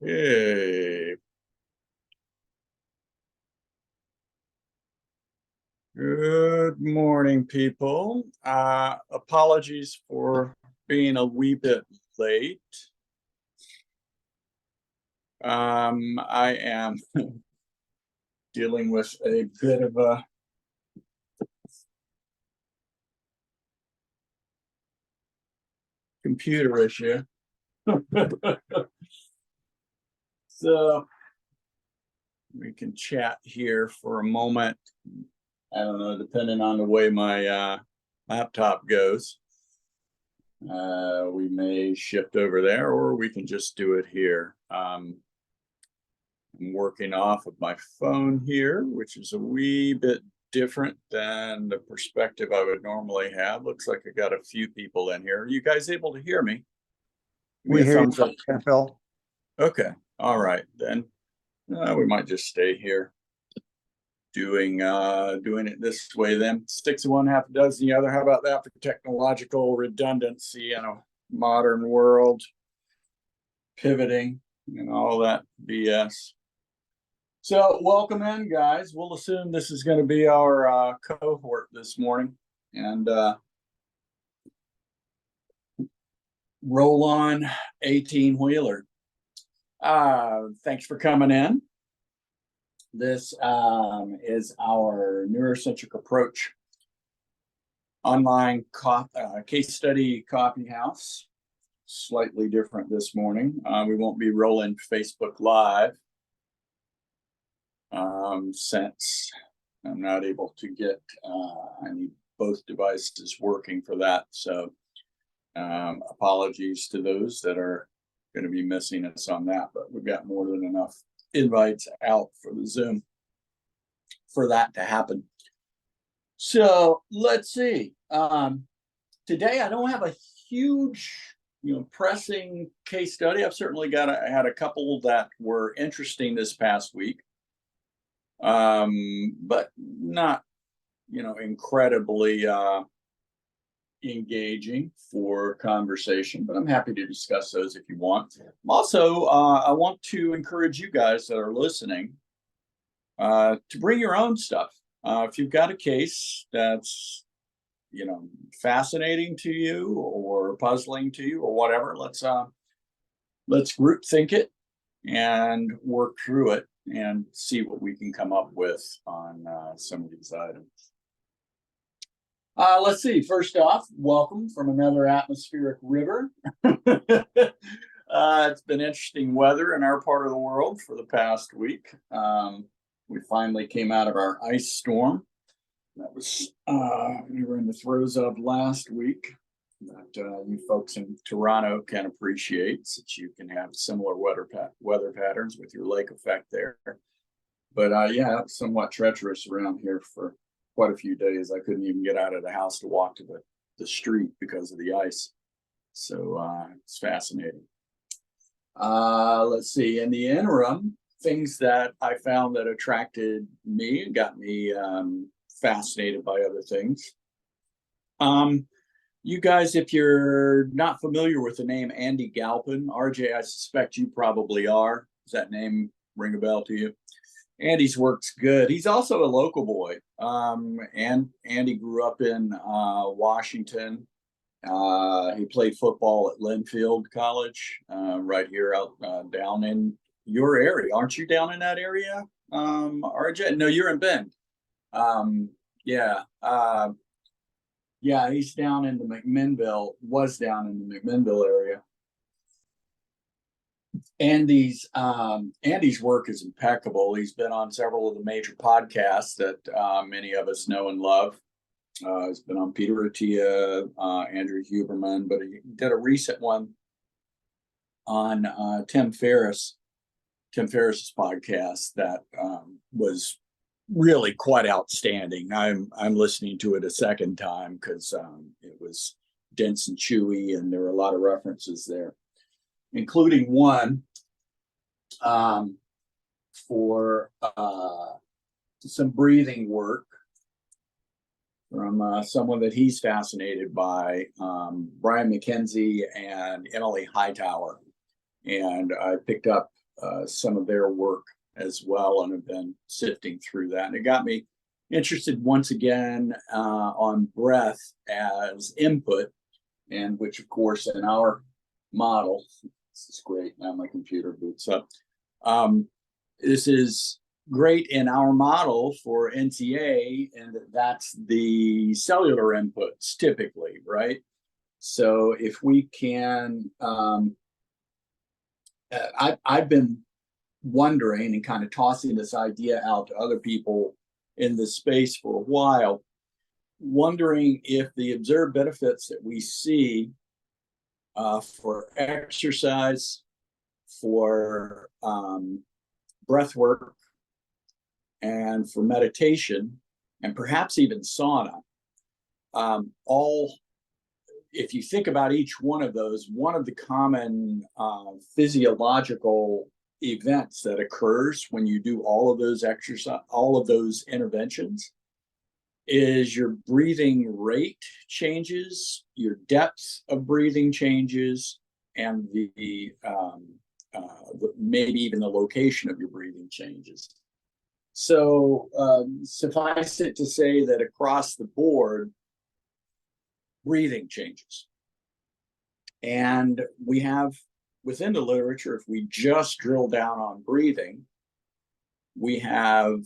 Okay. Good morning, people. Apologies for being a wee bit late. I am dealing with a bit of a computer issue. So we can chat here for a moment. I don't know, depending on the way my laptop goes. We may shift over there, or we can just do it here. I'm working off of my phone here, which is a wee bit different than the perspective I would normally have. Looks like I got a few people in here. Are you guys able to hear me? We hear you, Phil. Okay, all right then. We might just stay here doing it this way then. 6 of one, half a dozen the other. How about that for technological redundancy in a modern world? Pivoting and all that BS. So welcome in, guys. We'll assume this is going to be our cohort this morning, and roll on 18-wheeler. Thanks for coming in. This is our NeuroCentric Approach online case study coffee house. Slightly different this morning. We won't be rolling Facebook Live since I'm not able to get I need both devices working for that. So apologies to those that are going to be missing us on that, but we've got more than enough invites out for the Zoom for that to happen. So let's see. Today I don't have a huge, pressing case study. I've certainly had a couple that were interesting this past week, but not, incredibly engaging for conversation, but I'm happy to discuss those if you want. Also, I want to encourage you guys that are listening to bring your own stuff. If you've got a case that's, fascinating to you or puzzling to you or whatever, let's group think it and work through it and see what we can come up with on some of these items. Let's see. First off, welcome from another atmospheric river. It's been interesting weather in our part of the world for the past week. We finally came out of our ice storm. That was we were in the throes of last week. That you folks in Toronto can appreciate, since you can have similar weather patterns with your lake effect there. But yeah, it was somewhat treacherous around here for quite a few days. I couldn't even get out of the house to walk to the street because of the ice. So it's fascinating. Let's see. In the interim, things that I found that attracted me and got me fascinated by other things. You guys, if you're not familiar with the name Andy Galpin, RJ, I suspect you probably are. Does that name ring a bell to you? Andy's work's good. He's also a local boy. And Andy grew up in Washington. He played football at Linfield College, right here out down in your area. Aren't you down in that area, RJ? No, you're in Bend. Yeah. Yeah, he's down in the McMinnville, was down in the McMinnville area. Andy's work is impeccable. He's been on several of the major podcasts that many of us know and love. He's been on Peter Attia, Andrew Huberman, but he did a recent one on Tim Ferriss's podcast that was really quite outstanding. I'm listening to it a second time because it was dense and chewy, and there were a lot of references there, including one for some breathing work from someone that he's fascinated by, Brian McKenzie and Emily Hightower. And I picked up some of their work as well, and have been sifting through that. And it got me interested once again on breath as input, and which, of course, in our model, this is great. Now my computer boots up. This is great in our model for NCA, and that's the cellular inputs typically, right? So if we can, I've been wondering and kind of tossing this idea out to other people in this space for a while, wondering if the observed benefits that we see for exercise, for breath work, and for meditation, and perhaps even sauna, all, if you think about each one of those, one of the common physiological events that occurs when you do all of those exercise, all of those interventions, is your breathing rate changes, your depth of breathing changes, and maybe even the location of your breathing changes. So suffice it to say that across the board, breathing changes. And we have within the literature, if we just drill down on breathing, we have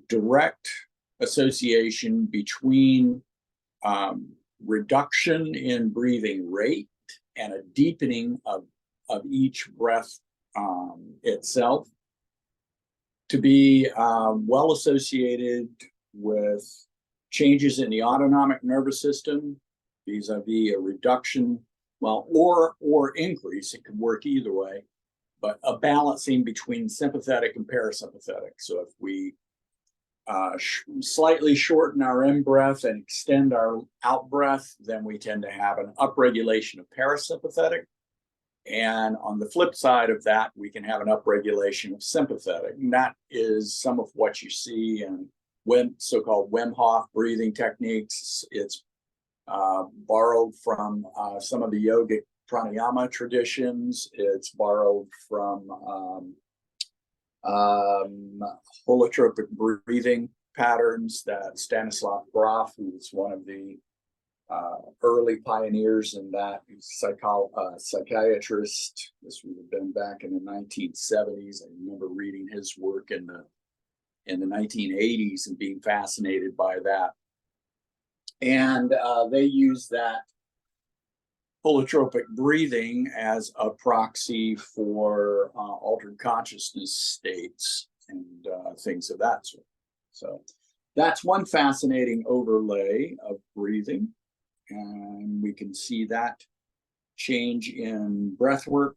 direct association between reduction in breathing rate and a deepening of each breath itself, to be well associated with changes in the autonomic nervous system, vis-a-vis a reduction, well, or increase. It could work either way, but a balancing between sympathetic and parasympathetic. So if we slightly shorten our in-breath and extend our out-breath, then we tend to have an upregulation of parasympathetic. And on the flip side of that, we can have an upregulation of sympathetic. And that is some of what you see in so-called Wim Hof breathing techniques. It's borrowed from some of the yogic pranayama traditions. It's borrowed from holotropic breathing patterns that Stanislav Grof, who's one of the early pioneers in that, psychiatrist. This would have been back in the 1970s. I remember reading his work in the 1980s and being fascinated by that. And they use that holotropic breathing as a proxy for altered consciousness states and things of that sort. So that's one fascinating overlay of breathing. And we can see that change in breath work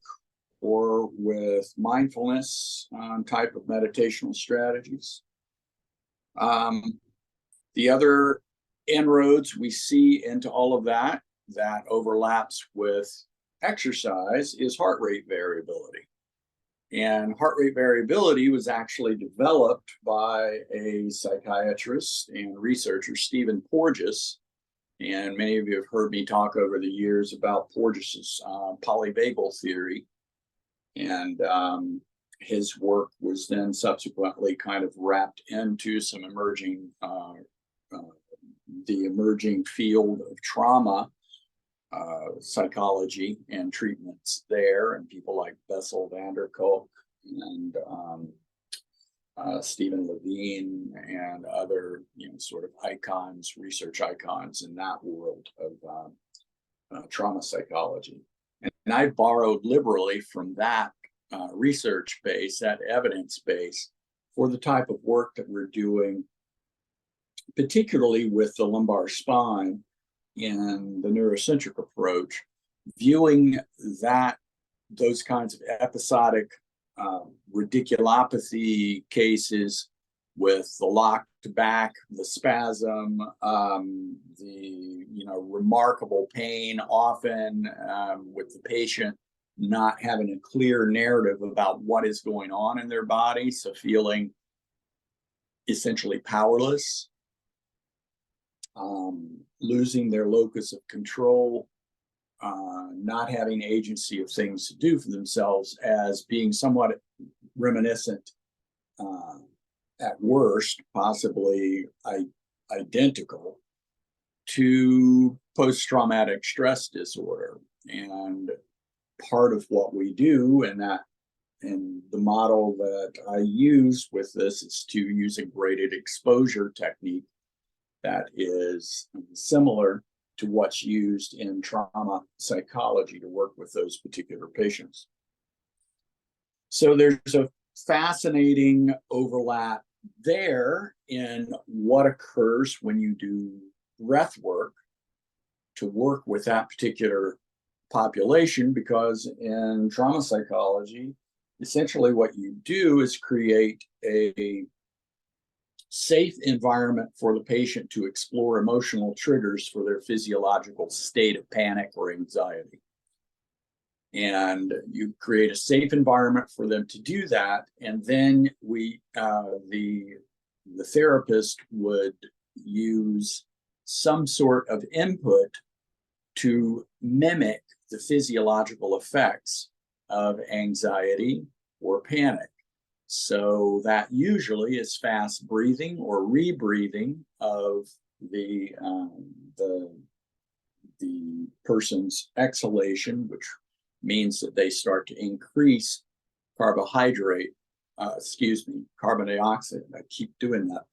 or with mindfulness type of meditational strategies. The other inroads we see into all of that overlaps with exercise is heart rate variability. And heart rate variability was actually developed by a psychiatrist and researcher, Stephen Porges. And many of you have heard me talk over the years about Porges's polyvagal theory. And his work was then subsequently kind of wrapped into some emerging, the emerging field of trauma psychology and treatments there, and people like Bessel van der Kolk and Stephen Levine and other, sort of icons, research icons in that world of trauma psychology. And I borrowed liberally from that research base, that evidence base, for the type of work that we're doing, particularly with the lumbar spine in the neurocentric approach, viewing those kinds of episodic radiculopathy cases with the locked back, the spasm, the remarkable pain, often with the patient not having a clear narrative about what is going on in their body, so feeling essentially powerless, losing their locus of control, not having agency of things to do for themselves as being somewhat reminiscent, at worst, possibly identical to post-traumatic stress disorder. And part of what we do in the model that I use with this is to use a graded exposure technique that is similar to what's used in trauma psychology to work with those particular patients. So there's a fascinating overlap there in what occurs when you do breath work to work with that particular population, because in trauma psychology, essentially what you do is create a safe environment for the patient to explore emotional triggers for their physiological state of panic or anxiety. And you create a safe environment for them to do that. And then the therapist would use some sort of input to mimic the physiological effects of anxiety or panic. So that usually is fast breathing or rebreathing of the person's exhalation, which means that they start to increase carbon dioxide. I keep doing that.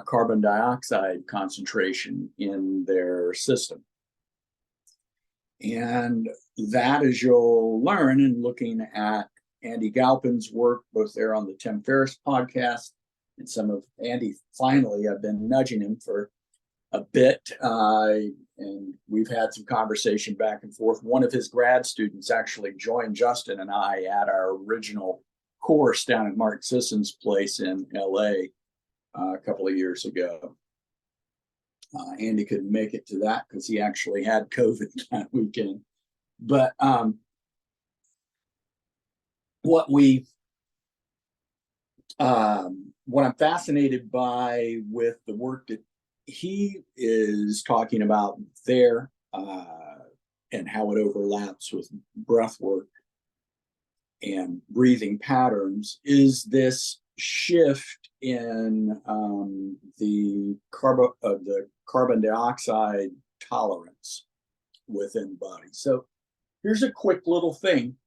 Carbon dioxide concentration in their system. And that, as you'll learn in looking at Andy Galpin's work, both there on the Tim Ferriss podcast and some of Andy, finally, I've been nudging him for a bit, and we've had some conversation back and forth. One of his grad students actually joined Justin and I at our original course down at Mark Sisson's place in LA a couple of years ago. Andy couldn't make it to that because he actually had COVID that weekend. But what I'm fascinated by with the work that he is talking about there, and how it overlaps with breath work and breathing patterns, is this shift in the carbon dioxide tolerance within the body. So here's a quick little thing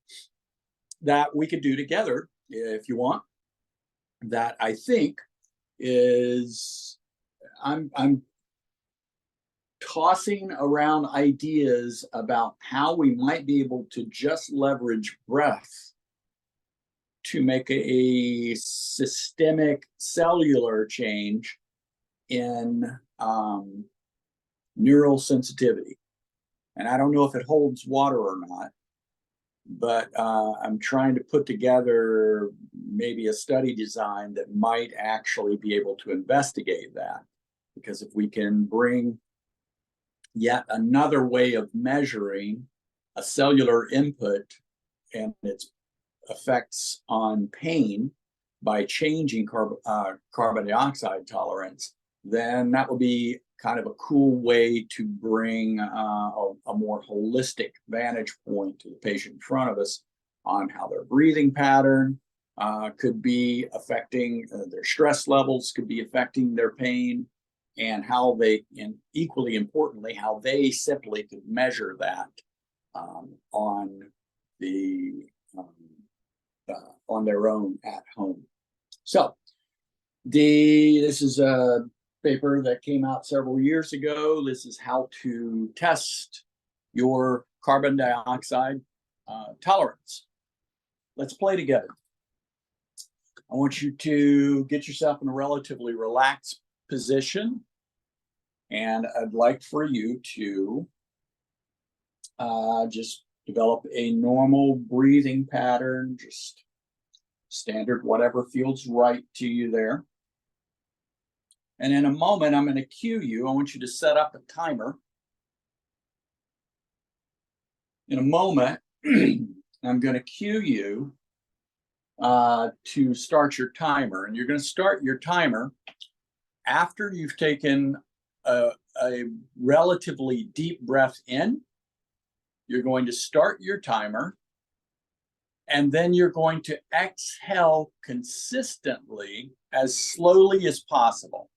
that we could do together if you want, that I think is, I'm tossing around ideas about how we might be able to just leverage breath to make a systemic cellular change in neural sensitivity. And I don't know if it holds water or not, but I'm trying to put together maybe a study design that might actually be able to investigate that. Because if we can bring yet another way of measuring a cellular input and its effects on pain by changing carbon dioxide tolerance, then that would be kind of a cool way to bring a more holistic vantage point to the patient in front of us on how their breathing pattern could be affecting their stress levels, could be affecting their pain, and how they, and equally importantly, how they simply could measure that on their own at home. So this is a paper that came out several years ago. This is how to test your carbon dioxide tolerance. Let's play together. I want you to get yourself in a relatively relaxed position, and I'd like for you to just develop a normal breathing pattern, just standard, whatever feels right to you there. And in a moment, I'm going to cue you. I want you to set up a timer. In a moment, I'm going to cue you to start your timer. And you're going to start your timer after you've taken a relatively deep breath in you're going to start your timer, and then you're going to exhale consistently as slowly as possible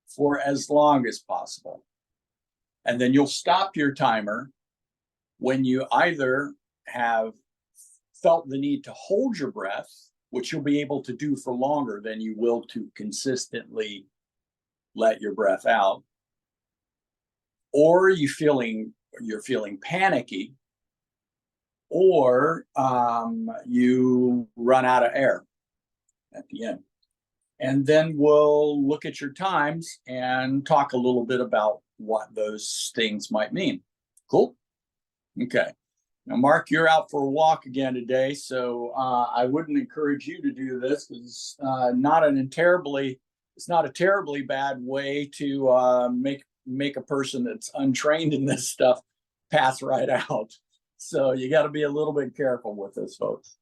for as long as possible. And then you'll stop your timer when you either have felt the need to hold your breath, which you'll be able to do for longer than you will to consistently let your breath out, or you're feeling panicky, or you run out of air at the end. And then we'll look at your times and talk a little bit about what those things might mean. Cool? Okay. Now, Mark, you're out for a walk again today, so I wouldn't encourage you to do this because it's not a terribly bad way to make a person that's untrained in this stuff pass right out. So you got to be a little bit careful with this, folks.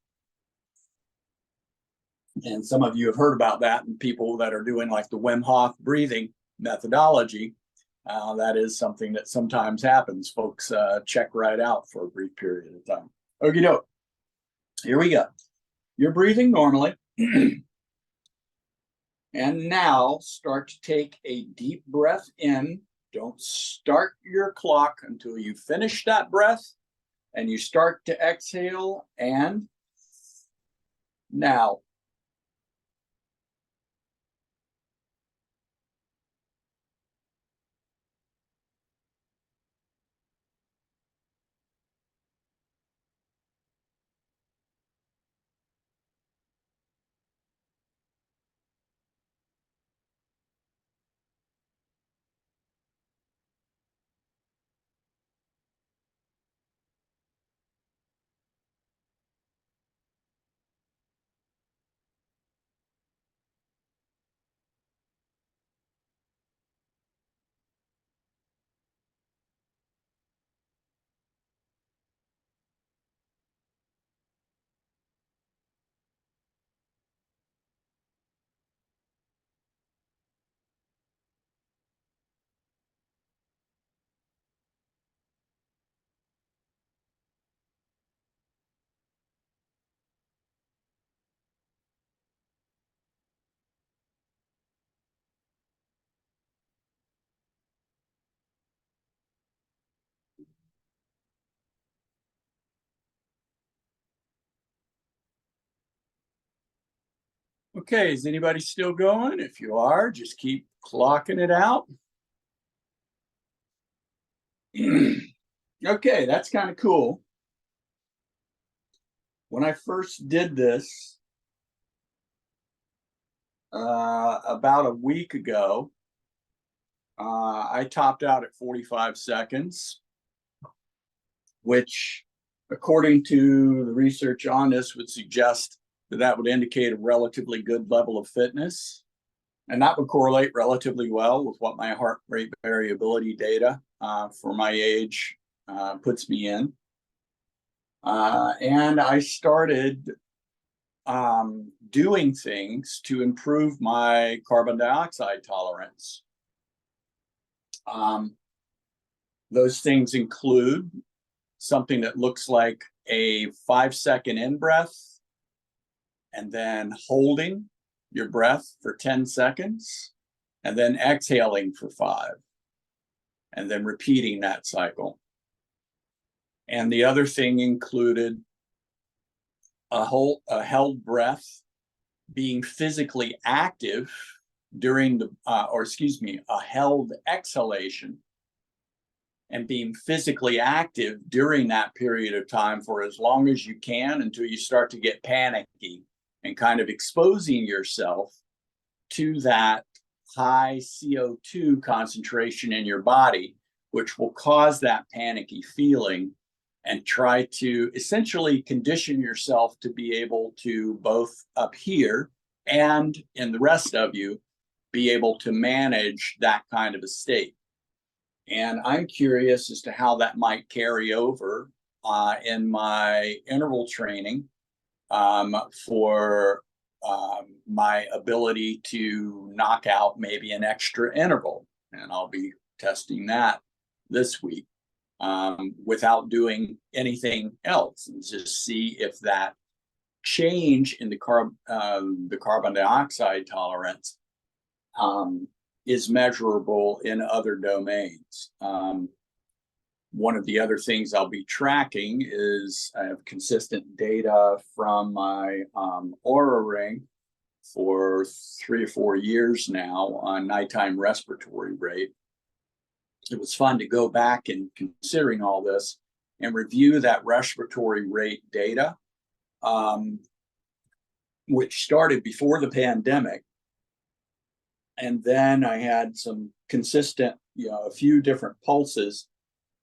And some of you have heard about that, and people that are doing like the Wim Hof breathing methodology, that is something that sometimes happens. Folks check right out for a brief period of time. Okie doke. Here we go. You're breathing normally. And now start to take a deep breath in. Don't start your clock until you finish that breath, and you start to exhale. And now. Okay, is anybody still going? If you are, just keep clocking it out. Okay, that's kind of cool. When I first did this about a week ago, I topped out at 45 seconds, which, according to the research on this, would suggest that that would indicate a relatively good level of fitness. And that would correlate relatively well with what my heart rate variability data for my age puts me in. And I started doing things to improve my carbon dioxide tolerance. Those things include something that looks like a 5-second in-breath, and then holding your breath for 10 seconds, and then exhaling for 5, and then repeating that cycle. And the other thing included a held breath, being physically active during a held exhalation, and being physically active during that period of time for as long as you can until you start to get panicky, and kind of exposing yourself to that high CO2 concentration in your body, which will cause that panicky feeling, and try to essentially condition yourself to be able to, both up here and in the rest of you, be able to manage that kind of a state. And I'm curious as to how that might carry over in my interval training for my ability to knock out maybe an extra interval. And I'll be testing that this week. without doing anything else, and just see if that change in the carbon dioxide tolerance is measurable in other domains. One of the other things I'll be tracking is I have consistent data from my Aura Ring for 3 or 4 years now on nighttime respiratory rate. It was fun to go back and considering all this and review that respiratory rate data, which started before the pandemic. And then I had some consistent, a few different pulses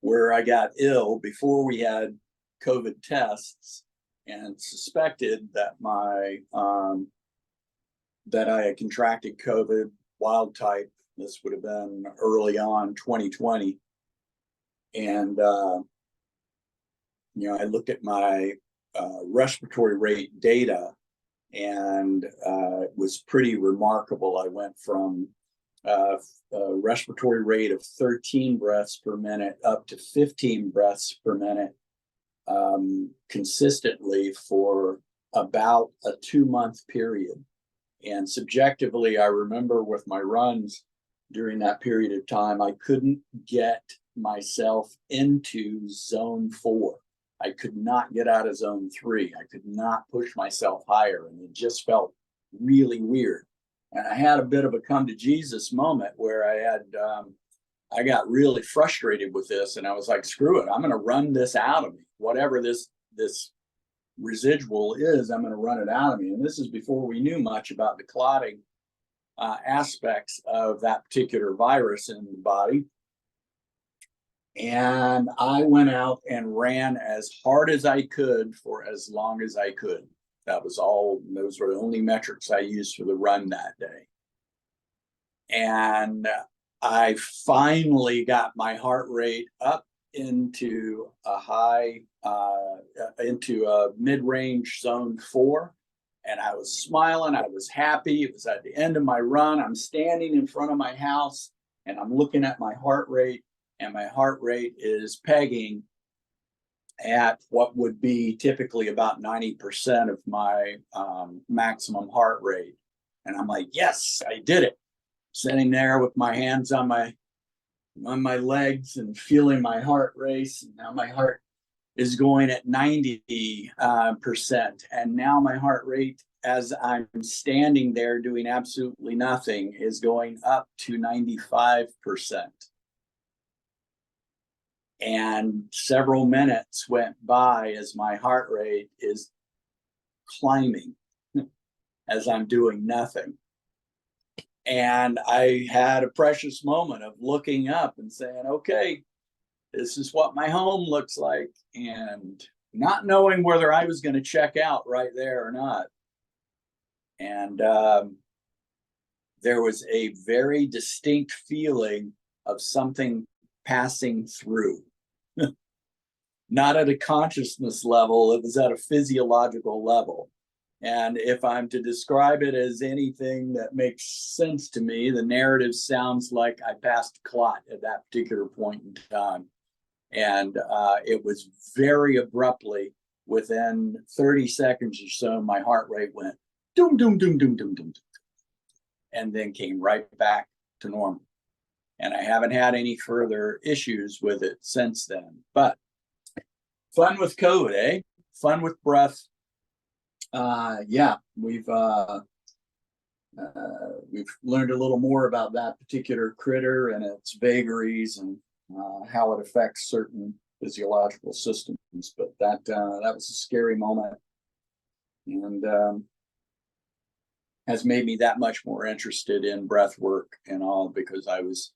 where I got ill before we had COVID tests and suspected that that I had contracted COVID wild type. This would have been early on 2020. And, I looked at my respiratory rate data, and it was pretty remarkable. I went from a respiratory rate of 13 breaths per minute up to 15 breaths per minute consistently for about a 2-month period. And subjectively, I remember with my runs during that period of time, I couldn't get myself into zone 4. I could not get out of zone 3. I could not push myself higher, and it just felt really weird. And I had a bit of a come to Jesus moment where I got really frustrated with this, and I was like, screw it, I'm going to run this out of me. Whatever this residual is, I'm going to run it out of me. And this is before we knew much about the clotting aspects of that particular virus in the body. And I went out and ran as hard as I could for as long as I could. That was all, those were the only metrics I used for the run that day. And I finally got my heart rate up into a high, into a mid-range zone 4. And I was smiling, I was happy. It was at the end of my run. I'm standing in front of my house and I'm looking at my heart rate, and my heart rate is pegging at what would be typically about 90% of my maximum heart rate. And I'm like, yes, I did it. Sitting there with my hands on my legs and feeling my heart race. And now my heart is going at 90%. And now my heart rate, as I'm standing there doing absolutely nothing, is going up to 95%. And several minutes went by as my heart rate is climbing as I'm doing nothing. And I had a precious moment of looking up and saying, okay, this is what my home looks like, and not knowing whether I was going to check out right there or not. And there was a very distinct feeling of something passing through. Not at a consciousness level, it was at a physiological level. And if I'm to describe it as anything that makes sense to me, the narrative sounds like I passed clot at that particular point in time. And it was very abruptly, within 30 seconds or so, my heart rate went doom, doom, doom, doom, doom, doom, and then came right back to normal. And I haven't had any further issues with it since then. But fun with COVID, eh? Fun with breath. Yeah, we've learned a little more about that particular critter and its vagaries and how it affects certain physiological systems. But that was a scary moment, and has made me that much more interested in breath work and all, because I was,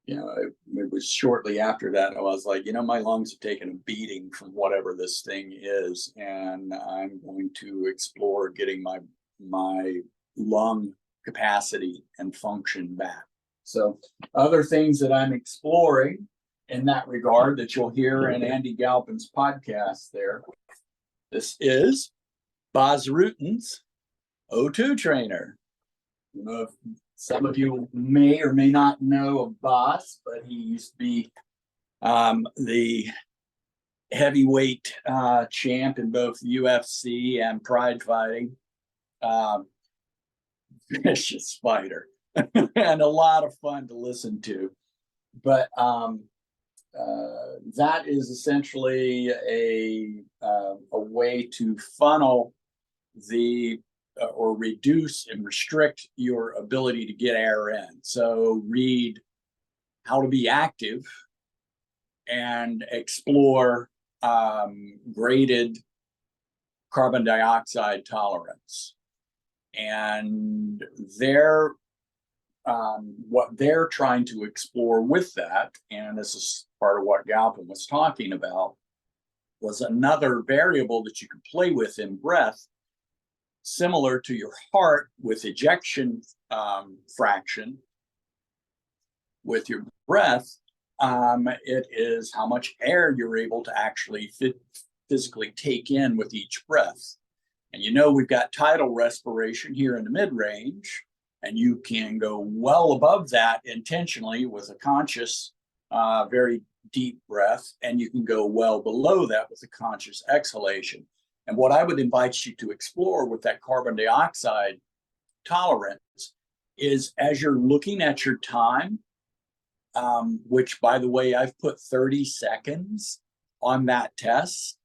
it was shortly after that I was like, my lungs have taken a beating from whatever this thing is, and I'm going to explore getting my lung capacity and function back. So other things that I'm exploring in that regard that you'll hear in Andy Galpin's podcast there. This is Bas Rutten's O2 trainer. Some of you may or may not know of Bas, but he used to be The heavyweight champ in both UFC and pride fighting. Vicious fighter and a lot of fun to listen to. But that is essentially a way to funnel the or reduce and restrict your ability to get air in. So read How to Be Active and explore graded carbon dioxide tolerance. And what they're trying to explore with that, and this is part of what Galpin was talking about, was another variable that you could play with in breath, similar to your heart with ejection fraction. With your breath, it is how much air you're able to actually physically take in with each breath. And you know, we've got tidal respiration here in the mid-range, and you can go well above that intentionally with a conscious, very deep breath, and you can go well below that with a conscious exhalation. And what I would invite you to explore with that carbon dioxide tolerance is, as you're looking at your time, which, by the way, I've put 30 seconds on that test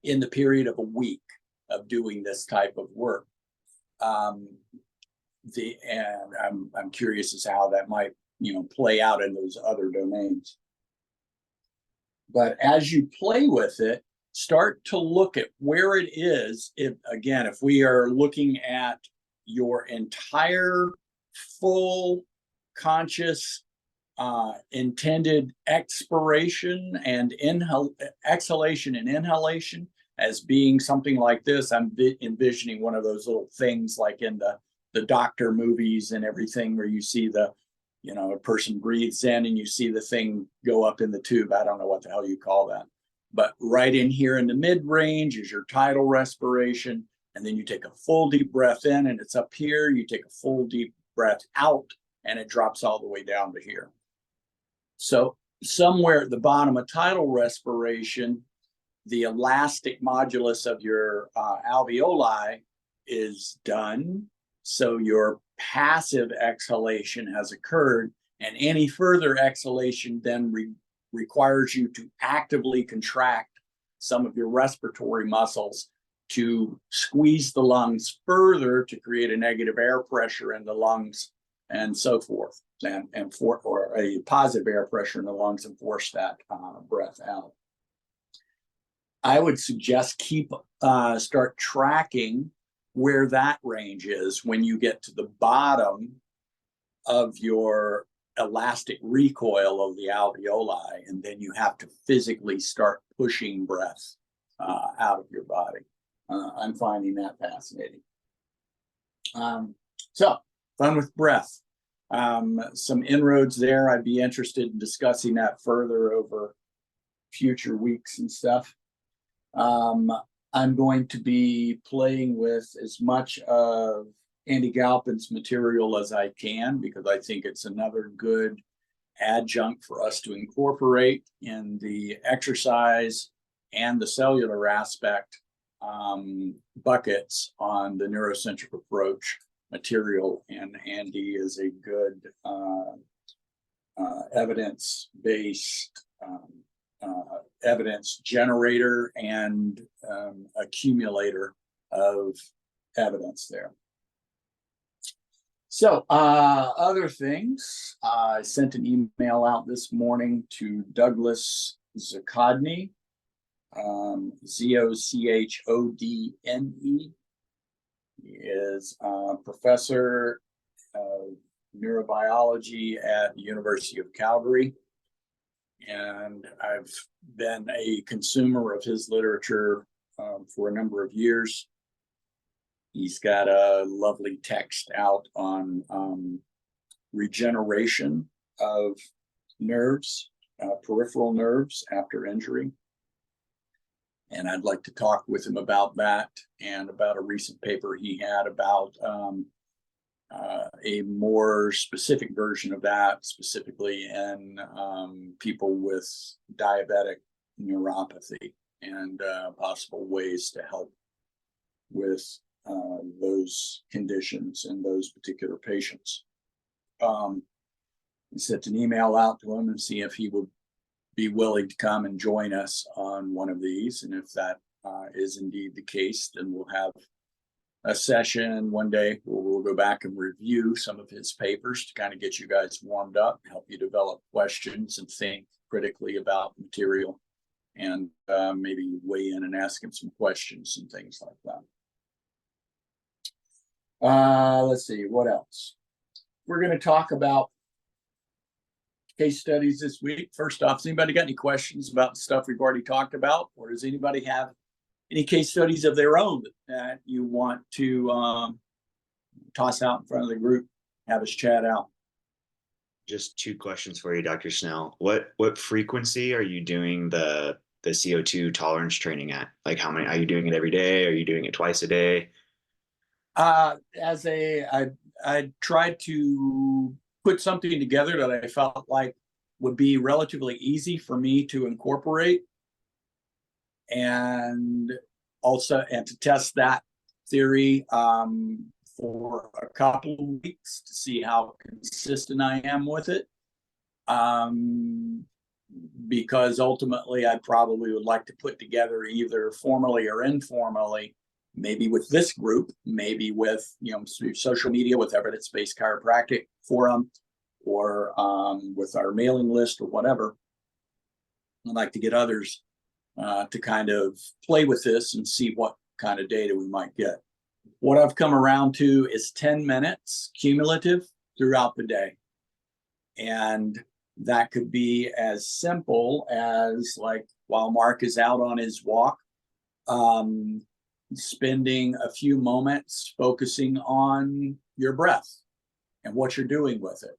in the period of a week of doing this type of work. And I'm curious as to how that might, play out in those other domains. But as you play with it, start to look at where it is. If we are looking at your entire full conscious intended expiration and exhalation and inhalation as being something like this, I'm envisioning one of those little things like in the doctor movies and everything, where you see a person breathes in and you see the thing go up in the tube. I don't know what the hell you call that. But right in here in the mid-range is your tidal respiration. And then you take a full deep breath in, and it's up here. You take a full deep breath out, and it drops all the way down to here. So somewhere at the bottom of tidal respiration, the elastic modulus of your alveoli is done. So your passive exhalation has occurred, and any further exhalation then requires you to actively contract some of your respiratory muscles to squeeze the lungs further to create a negative air pressure in the lungs and so forth, or a positive air pressure in the lungs, and force that breath out. I would suggest start tracking where that range is when you get to the bottom of your elastic recoil of the alveoli, and then you have to physically start pushing breath out of your body. I'm finding that fascinating. So, fun with breath. Some inroads there. I'd be interested in discussing that further over future weeks and stuff. I'm going to be playing with as much of Andy Galpin's material as I can, because I think it's another good adjunct for us to incorporate in the exercise and the cellular aspect buckets on the neurocentric approach material. And Andy is a good evidence-based evidence generator and accumulator of evidence there. So other ththings, I sent an email out this morning to Douglas Zochodny, Zochodne. He is a professor of neurobiology at the University of Calgary. And I've been a consumer of his literature for a number of years. He's got a lovely text out on regeneration of nerves, peripheral nerves after injury. And I'd like to talk with him about that, and about a recent paper he had about a more specific version of that, specifically in people with diabetic neuropathy, and possible ways to help with those conditions and those particular patients. I sent an email out to him and see if he would be willing to come and join us on one of these. And if that is indeed the case, then we'll have a session one day where we'll go back and review some of his papers to kind of get you guys warmed up, help you develop questions and think critically about material, and maybe weigh in and ask him some questions and things like that. Let's see, what else? We're going to talk about case studies this week. First off, has anybody got any questions about the stuff we've already talked about, or does anybody have any case studies of their own that you want to toss out in front of the group, have us chat out? Just 2 questions for you, Dr. Snell. What frequency are you doing the CO2 tolerance training at? Like, how many are you doing it every day? Are you doing it twice a day? I tried to put something together that I felt like would be relatively easy for me to incorporate, and also to test that theory for a couple of weeks to see how consistent I am with it. Because ultimately I probably would like to put together, either formally or informally, maybe with this group, maybe with social media, with evidence-based chiropractic forum, or with our mailing list or whatever. I'd like to get others to kind of play with this and see what kind of data we might get. What I've come around to is 10 minutes cumulative throughout the day. And that could be as simple as, like, while Mark is out on his walk, spending a few moments focusing on your breath and what you're doing with it.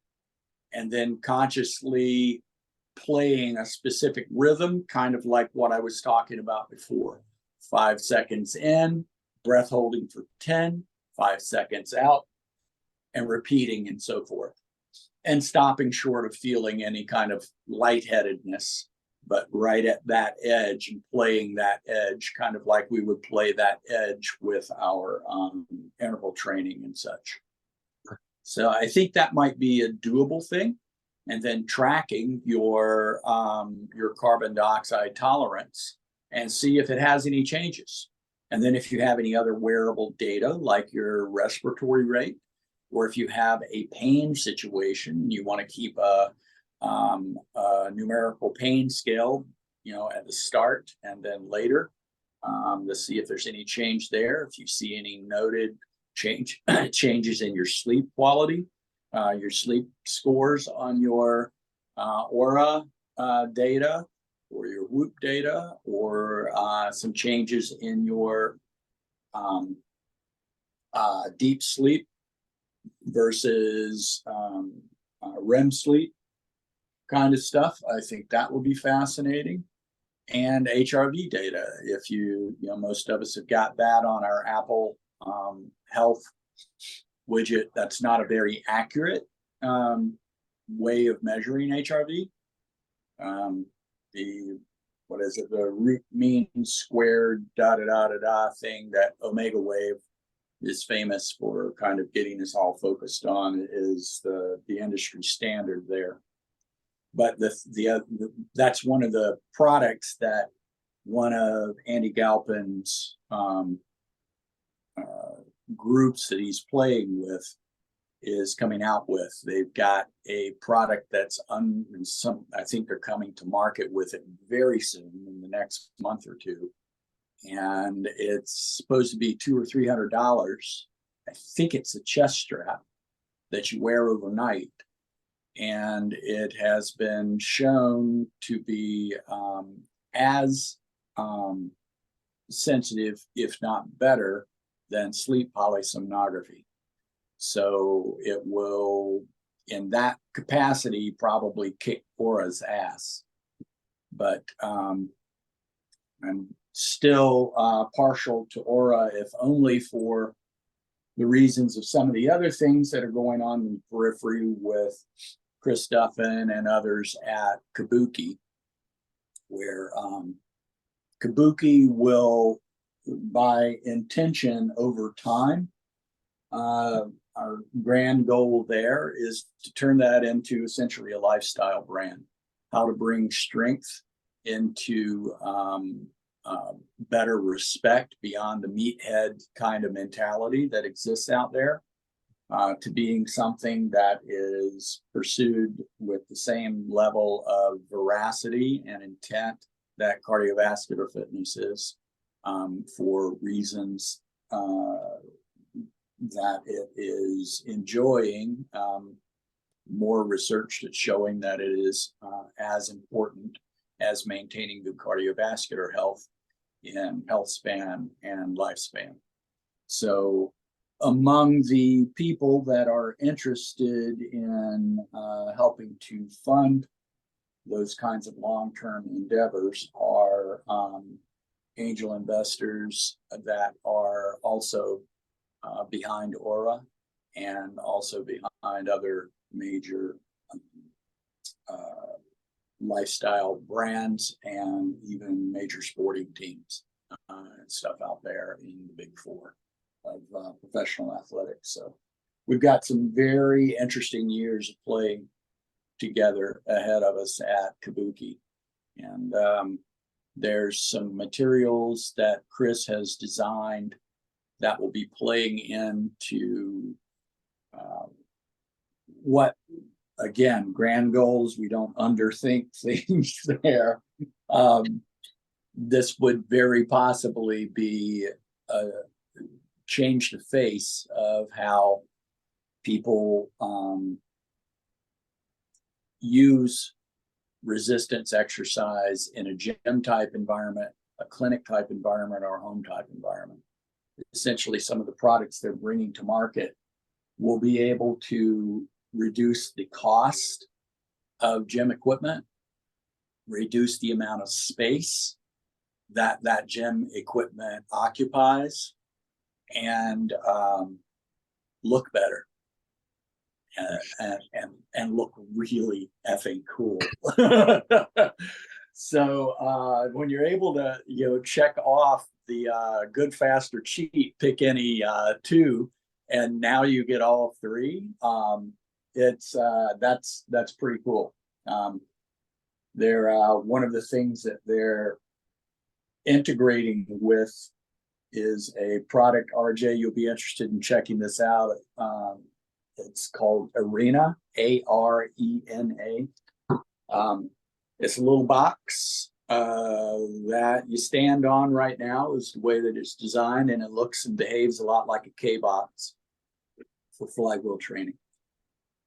And then consciously playing a specific rhythm, kind of like what I was talking about before. 5 seconds in, breath holding for 10, 5 seconds out, and repeating, and so forth. And stopping short of feeling any kind of lightheadedness, but right at that edge, and playing that edge, kind of like we would play that edge with our interval training and such. So I think that might be a doable thing. And then tracking your carbon dioxide tolerance and see if it has any changes. And then if you have any other wearable data, like your respiratory rate, or if you have a pain situation, you want to keep a numerical pain scale, at the start and then later, to see if there's any change there. If you see any noted changes in your sleep quality, your sleep scores on your aura data, or your Whoop data, or some changes in your deep sleep versus REM sleep kind of stuff. I think that will be fascinating. And HRV data, if most of us have got that on our Apple Health widget. That's not a very accurate way of measuring HRV. The root mean squared thing that Omega Wave is famous for kind of getting us all focused on, is the industry standard there. But that's one of the products that one of Andy Galpin's groups that he's playing with is coming out with. They've got a product that's I think they're coming to market with it very soon, in the next month or two. And it's supposed to be $200 or $300. I think it's a chest strap that you wear overnight. And it has been shown to be as sensitive, if not better, than sleep polysomnography. So it will, in that capacity, probably kick Aura's ass. But I'm still partial to Aura, if only for the reasons of some of the other things that are going on in the periphery with Chris Duffin and others at Kabuki, where Kabuki will, by intention over time, our grand goal there is to turn that into essentially a lifestyle brand, how to bring strength into better respect beyond the meathead kind of mentality that exists out there, to being something that is pursued with the same level of veracity and intent that cardiovascular fitness is, for reasons that it is enjoying more research that's showing that it is as important as maintaining good cardiovascular health in health span and lifespan. So among the people that are interested in helping to fund those kinds of long-term endeavors are angel investors that are also behind Aura and also behind other major lifestyle brands and even major sporting teams and stuff out there in the big four of professional athletics. So we've got some very interesting years of playing together ahead of us at Kabuki. And there's some materials that Chris has designed that will be playing into what, again, grand goals. We don't underthink things there. This would very possibly be change the face of how people use resistance exercise in a gym type environment, a clinic type environment, or a home type environment. Essentially, some of the products they're bringing to market will be able to reduce the cost of gym equipment, reduce the amount of space that that gym equipment occupies, and look better and look really effing cool. So when you're able to check off the good, fast, or cheap, pick any two, and now you get all three, it's that's pretty cool. They're one of the things that they're integrating with is a product, RJ, you'll be interested in checking this out. It's called Arena, ARENA. It's a little box that you stand on right now, is the way that it's designed, and it looks and behaves a lot like a K-box for flywheel training.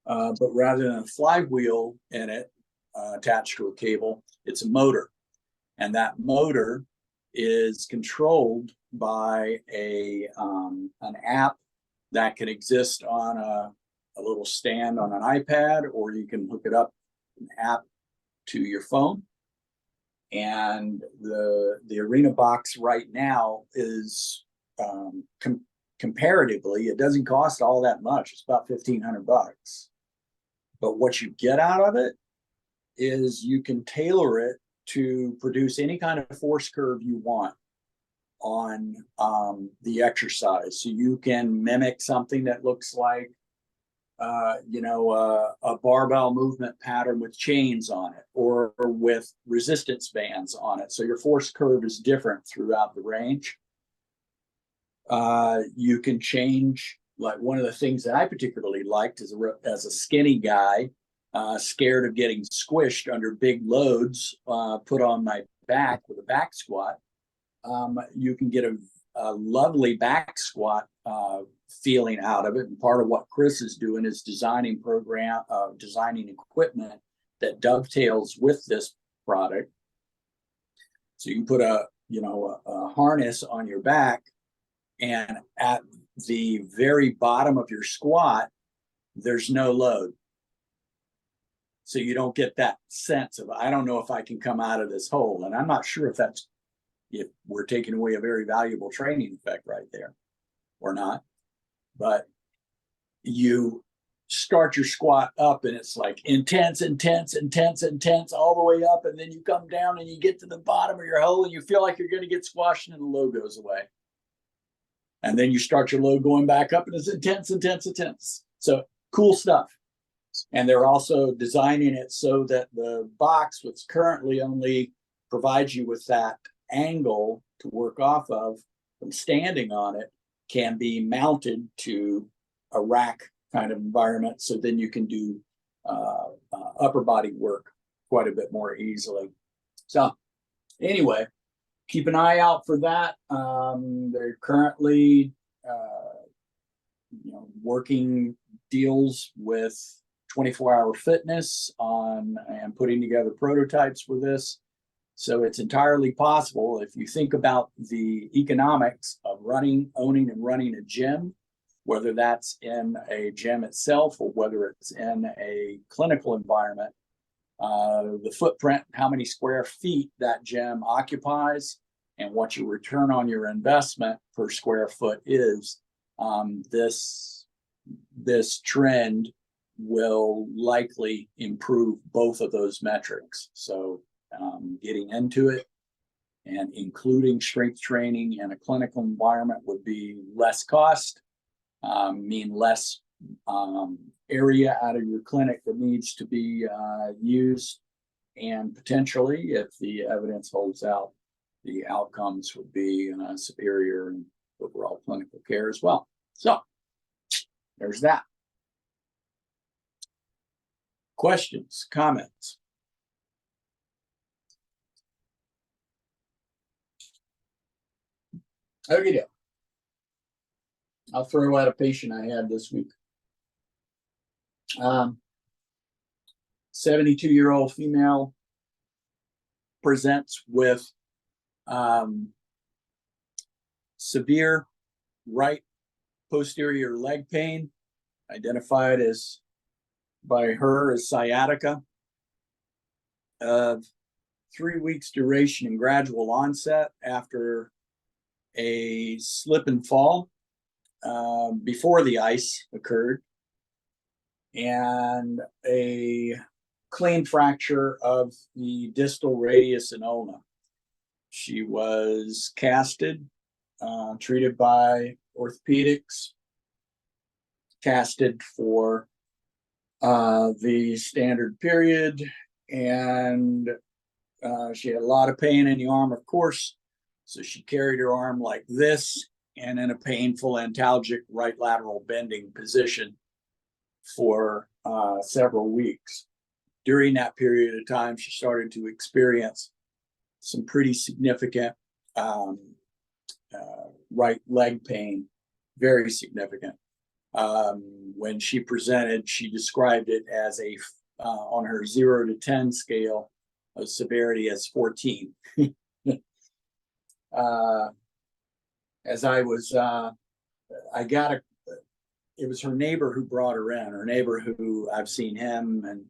But rather than a flywheel in it attached to a cable, it's a motor. And that motor is controlled by an app that can exist on a little stand on an iPad, or you can hook it up an app to your phone. And the Arena box right now is comparatively, it doesn't cost all that much. It's about $1,500. But what you get out of it is you can tailor it to produce any kind of force curve you want on the exercise. So you can mimic something that looks like a barbell movement pattern with chains on it, or with resistance bands on it. So your force curve is different throughout the range. You can change, like one of the things that I particularly liked as a skinny guy, scared of getting squished under big loads put on my back with a back squat. You can get a lovely back squat feeling out of it. And part of what Chris is doing is designing equipment that dovetails with this product. So you put a harness on your back, and at the very bottom of your squat, there's no load. So you don't get that sense of, I don't know if I can come out of this hole. And I'm not sure if we're taking away a very valuable training effect right there or not. but you start your squat up and it's like intense, intense, intense, intense all the way up. And then you come down and you get to the bottom of your hole and you feel like you're going to get squashed and the load goes away. And then you start your load going back up and it's intense, intense, intense. So cool stuff. And they're also designing it so that the box, which currently only provides you with that angle to work off of from standing on it, can be mounted to a rack kind of environment. So then you can do upper body work quite a bit more easily. So anyway, keep an eye out for that. They're currently working deals with 24-hour fitness on and putting together prototypes for this. So it's entirely possible, if you think about the economics of running, owning and running a gym, whether that's in a gym itself or whether it's in a clinical environment, the footprint, how many square feet that gym occupies, and what your return on your investment per square foot is, this trend will likely improve both of those metrics. So getting into it and including strength training in a clinical environment would be less cost, mean less area out of your clinic that needs to be used, and potentially, if the evidence holds out, the outcomes would be superior in overall clinical care as well. So there's that. Questions, comments? Okay, I'll throw out a patient I had this week. 72-year-old female presents with severe right posterior leg pain, identified as by her as sciatica, of 3 weeks duration and gradual onset after a slip and fall before the ice occurred, and a clean fracture of the distal radius and ulna. She was casted, treated by orthopedics, casted for the standard period, and she had a lot of pain in the arm, of course. So she carried her arm like this and in a painful antalgic right lateral bending position for several weeks. During that period of time, she started to experience some pretty significant right leg pain, very significant. When she presented, she described it as on her 0 to 10 scale of severity as 14. As I was, it was her neighbor who brought her in, her neighbor who I've seen him and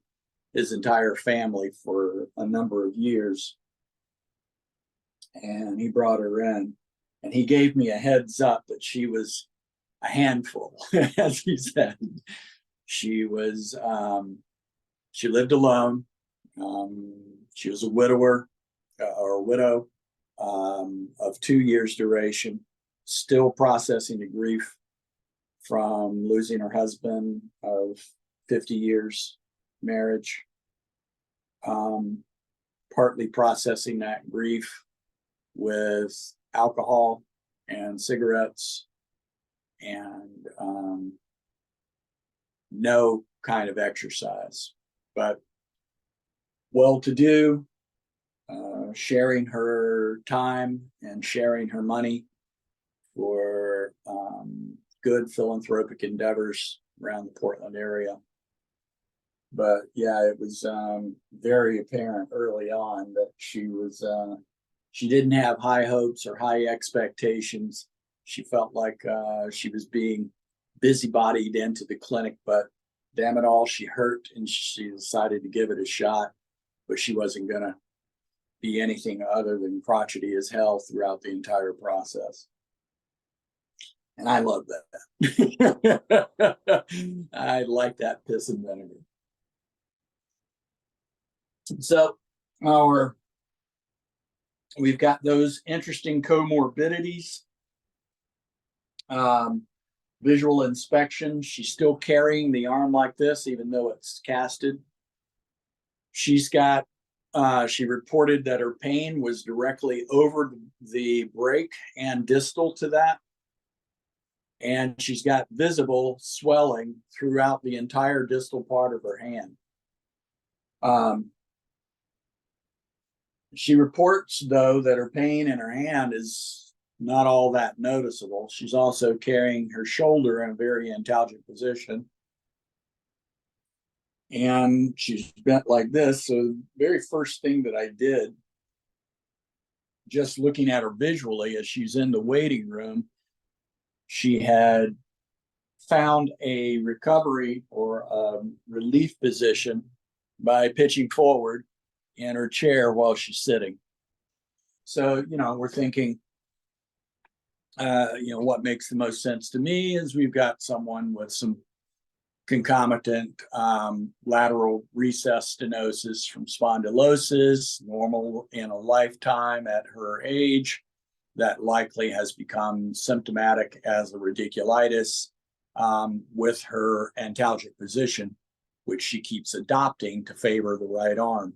his entire family for a number of years. And he brought her in, and he gave me a heads up that she was a handful, as he said. She was, she lived alone. She was a widower or a widow of 2 years duration, still processing the grief from losing her husband of 50 years marriage, partly processing that grief with alcohol and cigarettes, and no kind of exercise, but well-to-do, sharing her time and sharing her money for good philanthropic endeavors around the Portland area. But yeah, it was very apparent early on that she didn't have high hopes or high expectations. She felt like she was being busybodied into the clinic, but damn it all, she hurt and she decided to give it a shot. But she wasn't going to be anything other than crotchety as hell throughout the entire process. And I love that. I like that piss and vinegar. So we've got those interesting comorbidities. Visual inspection, she's still carrying the arm like this, even though it's casted. She's got, she reported that her pain was directly over the break and distal to that. And she's got visible swelling throughout the entire distal part of her hand. She reports, though, that her pain in her hand is not all that noticeable. She's also carrying her shoulder in a very antalgic position. And she's bent like this. So the very first thing that I did, just looking at her visually as she's in the waiting room, she had found a recovery or a relief position by pitching forward in her chair while she's sitting. So, we're thinking, what makes the most sense to me is we've got someone with some concomitant lateral recess stenosis from spondylosis, normal in a lifetime at her age, that likely has become symptomatic as a radiculitis with her antalgic position, which she keeps adopting to favor the right arm.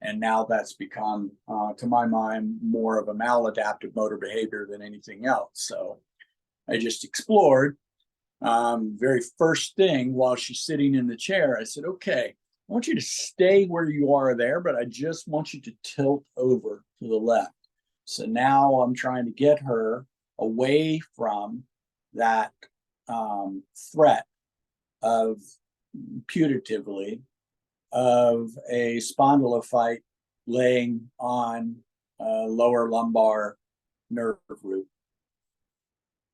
And now that's become, to my mind, more of a maladaptive motor behavior than anything else. So I just explored. Very first thing while she's sitting in the chair, I said, okay, I want you to stay where you are there, but I just want you to tilt over to the left. So now I'm trying to get her away from that threat of putatively of a spondylophyte laying on a lower lumbar nerve root.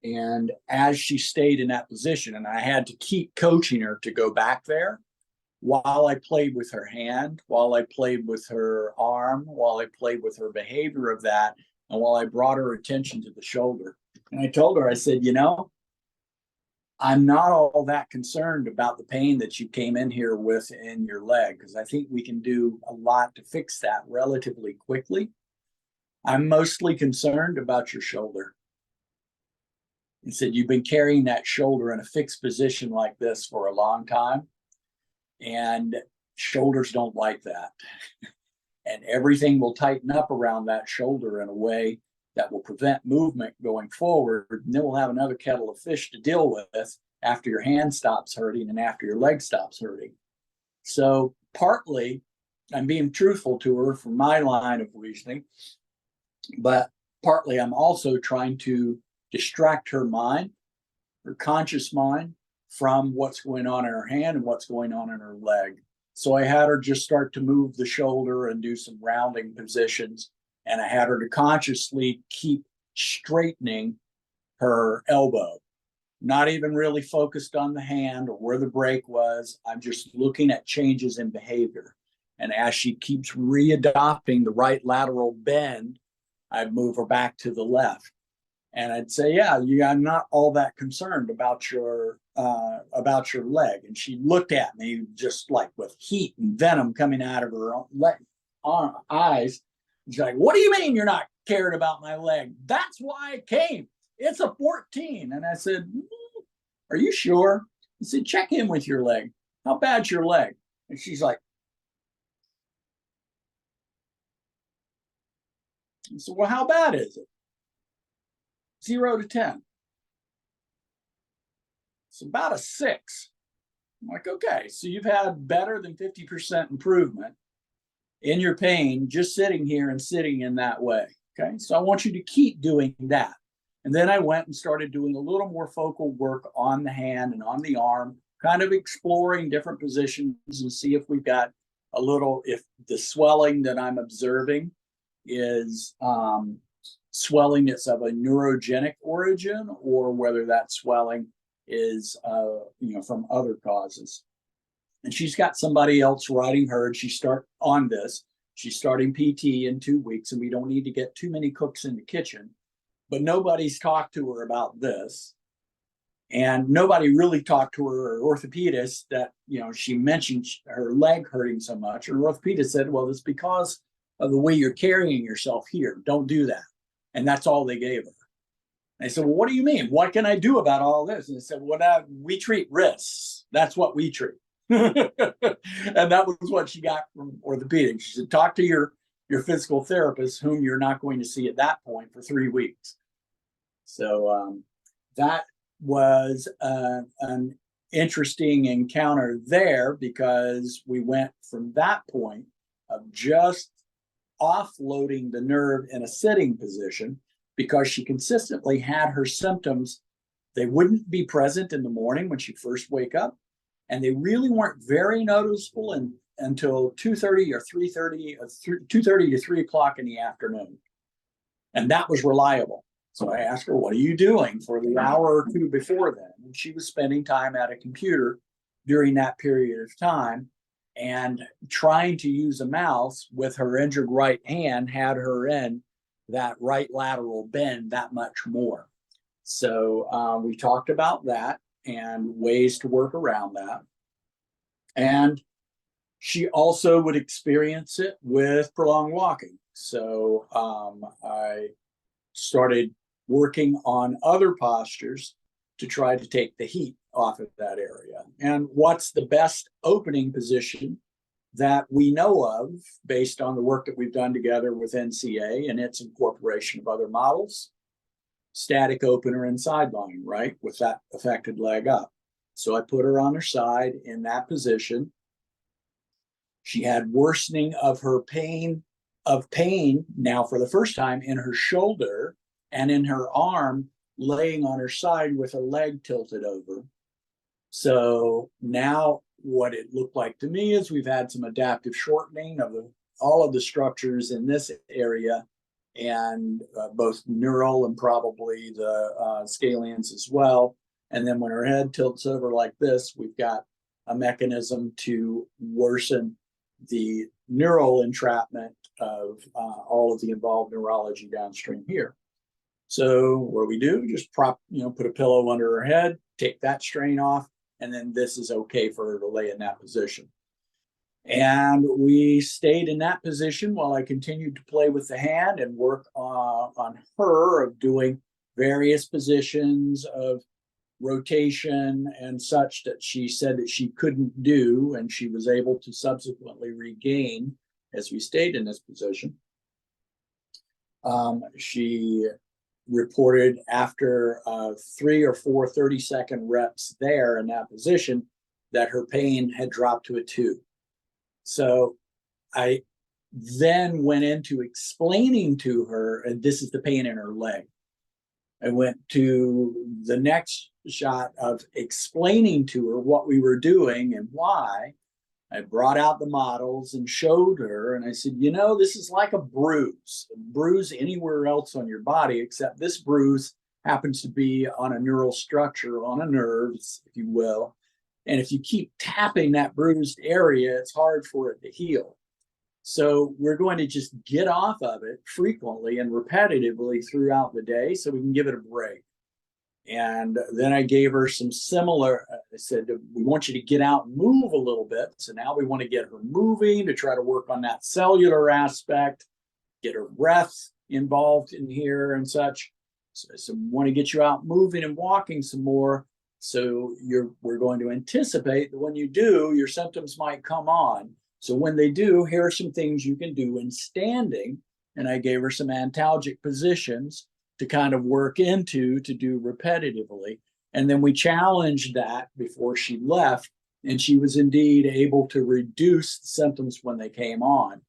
And as she stayed in that position, and I had to keep coaching her to go back there while I played with her hand, while I played with her arm, while I played with her behavior of that, and while I brought her attention to the shoulder. And I told her, I said, I'm not all that concerned about the pain that you came in here with in your leg, because I think we can do a lot to fix that relatively quickly. I'm mostly concerned about your shoulder. He said, you've been carrying that shoulder in a fixed position like this for a long time, and shoulders don't like that. And everything will tighten up around that shoulder in a way that will prevent movement going forward. And then we'll have another kettle of fish to deal with after your hand stops hurting and after your leg stops hurting. So partly, I'm being truthful to her from my line of reasoning, but partly I'm also trying to distract her mind, her conscious mind, from what's going on in her hand and what's going on in her leg. So I had her just start to move the shoulder and do some rounding positions. And I had her to consciously keep straightening her elbow, not even really focused on the hand or where the break was. I'm just looking at changes in behavior. And as she keeps readopting the right lateral bend, I'd move her back to the left. And I'd say, I'm not all that concerned about your leg. And she looked at me just like with heat and venom coming out of her eyes. She's like, what do you mean you're not caring about my leg? That's why I came. It's a 14. And I said, are you sure? I said, check in with your leg. How bad's your leg? And she's like, I said, well, how bad is it? 0 to 10. It's about a 6. I'm like, okay, so you've had better than 50% improvement in your pain just sitting here and sitting in that way. Okay, so I want you to keep doing that. And then I went and started doing a little more focal work on the hand and on the arm, kind of exploring different positions and see if we've got a little, if the swelling that I'm observing is swelling that's of a neurogenic origin, or whether that swelling is from other causes. And she's got somebody else writing her, and she's starting PT in 2 weeks, and we don't need to get too many cooks in the kitchen, but nobody's talked to her about this. And nobody really talked to her orthopedist that, she mentioned her leg hurting so much. Her orthopedist said, well, it's because of the way you're carrying yourself here. Don't do that. And that's all they gave her. I said, well, what do you mean? What can I do about all this? And they said, well, we treat wrists. That's what we treat. And that was what she got from orthopedics. She said, talk to your physical therapist, whom you're not going to see at that point for 3 weeks. So that was an interesting encounter there, because we went from that point of just offloading the nerve in a sitting position, because she consistently had her symptoms. They wouldn't be present in the morning when she first wake up, and they really weren't very noticeable until 2:30 or 3:30, 2:30 to 3 o'clock in the afternoon. And that was reliable. So I asked her, what are you doing for the hour or two before then? And she was spending time at a computer during that period of time, and trying to use a mouse with her injured right hand had her in that right lateral bend that much more. So we talked about that and ways to work around that. And she also would experience it with prolonged walking. So I started working on other postures to try to take the heat off of that area. And what's the best opening position that we know of, based on the work that we've done together with NCA and its incorporation of other models? Static opener and sideline, right, with that affected leg up. So I put her on her side in that position. She had worsening of her pain now for the first time in her shoulder and in her arm, laying on her side with her leg tilted over. So now what it looked like to me is we've had some adaptive shortening of all of the structures in this area, and both neural and probably the scalenes as well. And then when her head tilts over like this, we've got a mechanism to worsen the neural entrapment of all of the involved neurology downstream here. So what we do, just put a pillow under her head, take that strain off, and then this is okay for her to lay in that position. And we stayed in that position while I continued to play with the hand and work on her of doing various positions of rotation and such that she said that she couldn't do, and she was able to subsequently regain as we stayed in this position. She reported after 3 or 4 30-second reps there in that position that her pain had dropped to a 2. So I then went into explaining to her, and this is the pain in her leg. I went to the next shot of explaining to her what we were doing and why. I brought out the models and showed her, and I said, this is like a bruise anywhere else on your body, except this bruise happens to be on a neural structure, on a nerve, if you will. And if you keep tapping that bruised area, it's hard for it to heal. So we're going to just get off of it frequently and repetitively throughout the day so we can give it a break. And then I gave her some similar, I said, we want you to get out and move a little bit. So now we want to get her moving to try to work on that cellular aspect, get her breath involved in here and such. So we want to get you out moving and walking some more. So we're going to anticipate that when you do, your symptoms might come on. So when they do, here are some things you can do in standing. And I gave her some antalgic positions to kind of work into, to do repetitively. And then we challenged that before she left, and she was indeed able to reduce the symptoms when they came on.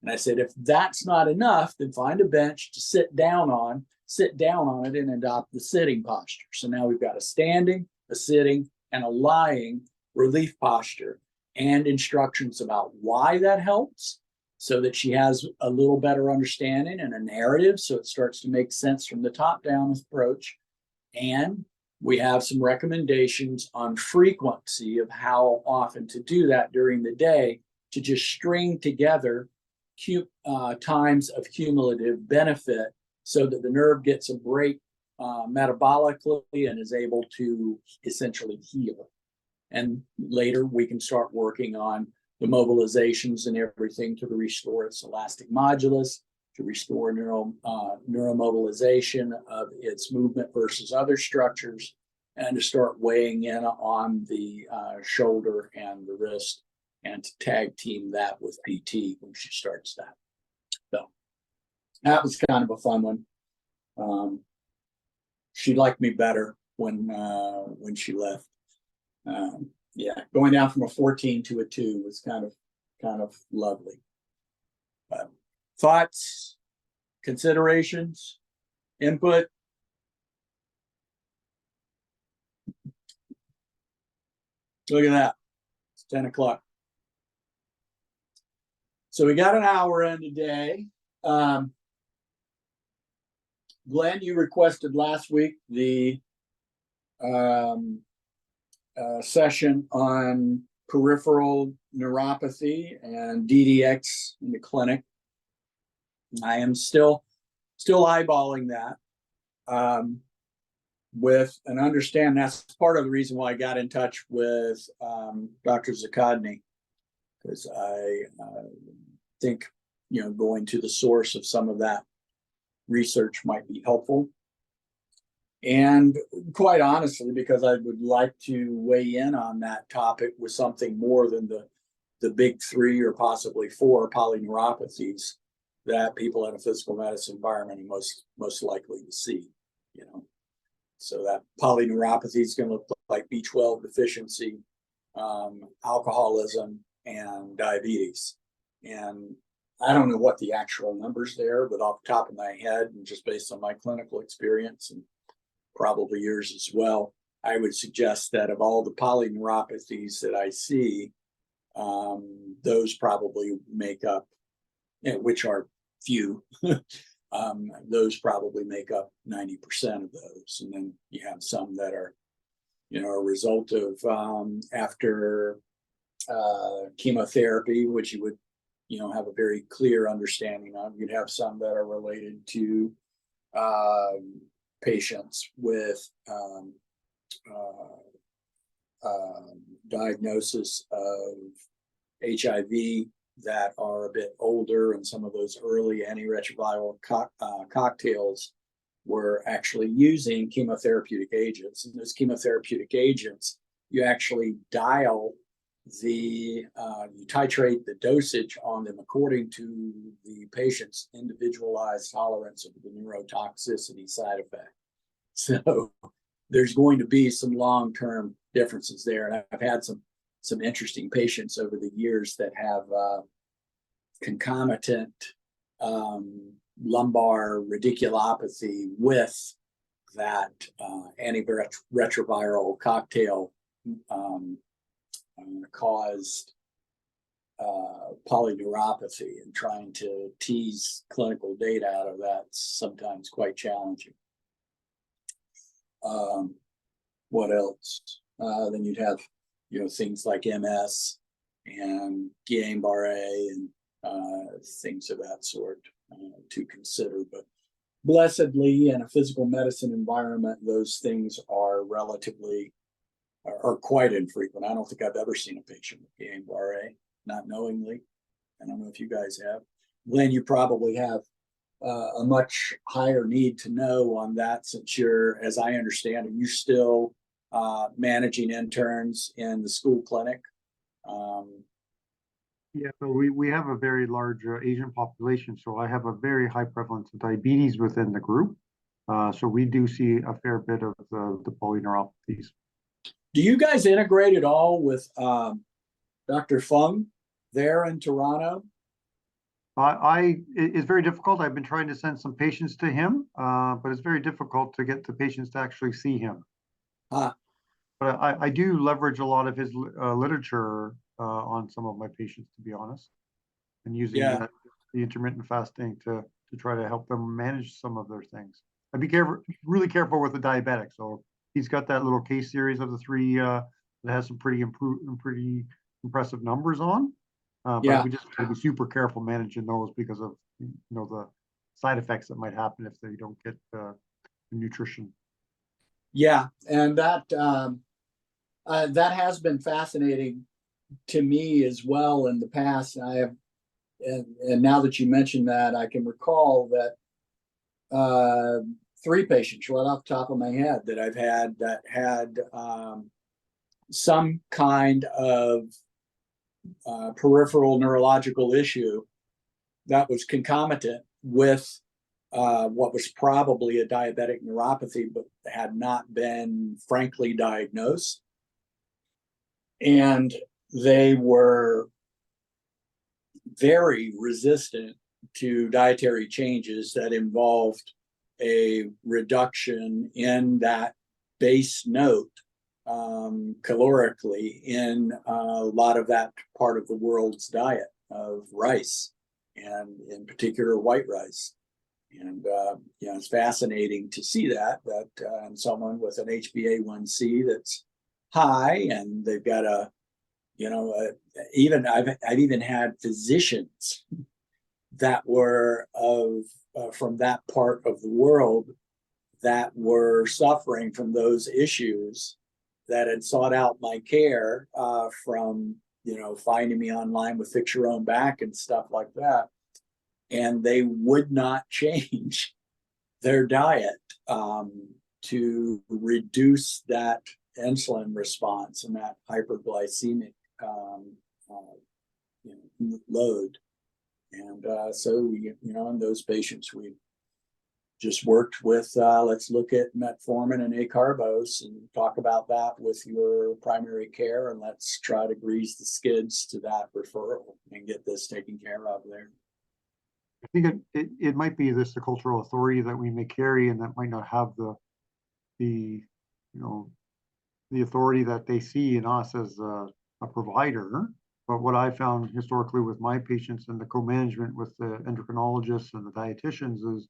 And I said, if that's not enough, then find a bench to sit down on it and adopt the sitting posture. So now we've got a standing, a sitting, and a lying relief posture, and instructions about why that helps, so that she has a little better understanding and a narrative, so it starts to make sense from the top-down approach. And we have some recommendations on frequency of how often to do that during the day, to just string together times of cumulative benefit so that the nerve gets a break metabolically and is able to essentially heal. And later we can start working on the mobilizations and everything to restore its elastic modulus, to restore neuromobilization of its movement versus other structures, and to start weighing in on the shoulder and the wrist, and to tag team that with PT when she starts that. So that was kind of a fun one. She liked me better when she left. Yeah, going down from a 14 to a 2 was kind of lovely. Thoughts, considerations, input? Look at that. It's 10 o'clock. So we got an hour in today. Glenn, you requested last week the session on peripheral neuropathy and DDX in the clinic. I am still eyeballing that with an understand. That's part of the reason why I got in touch with Dr. Zakadny, because I think going to the source of some of that research might be helpful. And quite honestly, because I would like to weigh in on that topic with something more than the big 3 or possibly 4 polyneuropathies that people in a physical medicine environment are most likely to see. So that polyneuropathy is going to look like B12 deficiency, alcoholism, and diabetes. And I don't know what the actual numbers there, but off the top of my head, and just based on my clinical experience and probably yours as well, I would suggest that of all the polyneuropathies that I see, those probably make up, which are few, those probably make up 90% of those. And then you have some that are, a result of after chemotherapy, which you would, have a very clear understanding of. You'd have some that are related to patients with diagnosis of HIV that are a bit older, and some of those early antiretroviral cocktails were actually using chemotherapeutic agents. And those chemotherapeutic agents, you actually dial you titrate the dosage on them according to the patient's individualized tolerance of the neurotoxicity side effect. So there's going to be some long-term differences there. And I've had some interesting patients over the years that have concomitant lumbar radiculopathy with that antiretroviral cocktail caused polyneuropathy, and trying to tease clinical data out of that's sometimes quite challenging. What else? Then you'd have, things like MS and Guillain-Barré and things of that sort to consider. But blessedly, in a physical medicine environment, those things are quite infrequent. I don't think I've ever seen a patient with Guillain-Barré, not knowingly. I don't know if you guys have. Glenn, you probably have a much higher need to know on that, since you're, as I understand it, you're still managing interns in the school clinic. Yeah, so we have a very large Asian population, so I have a very high prevalence of diabetes within the group. So we do see a fair bit of the polyneuropathies. Do you guys integrate at all with Dr. Fung there in Toronto? It's very difficult. I've been trying to send some patients to him, but it's very difficult to get the patients to actually see him. But I do leverage a lot of his literature on some of my patients, to be honest, and using the intermittent fasting to try to help them manage some of their things. I'd be really careful with the diabetic. So he's got that little case series of the 3 that has some pretty impressive numbers on. But we just have to be super careful managing those because of the side effects that might happen if they don't get and nutrition. Yeah, and that has been fascinating to me as well in the past. I have, and now that you mentioned that, I can recall that 3 patients right off the top of my head that I've had that had some kind of peripheral neurological issue that was concomitant with what was probably a diabetic neuropathy, but had not been frankly diagnosed. And they were very resistant to dietary changes that involved a reduction in that base note calorically in a lot of that part of the world's diet of rice, and in particular white rice. And it's fascinating to see that in someone with an HbA1c that's high, and they've got even I've even had physicians that were from that part of the world that were suffering from those issues, that had sought out my care from finding me online with Fix Your Own Back and stuff like that, and they would not change their diet to reduce that insulin response and that hyperglycemic load. And so in those patients, we just worked with let's look at metformin and acarbose and talk about that with your primary care, and let's try to grease the skids to that referral and get this taken care of there. I think it might be the cultural authority that we may carry, and that might not have the authority that they see in us as a provider. But what I found historically with my patients and the co-management with the endocrinologists and the dietitians is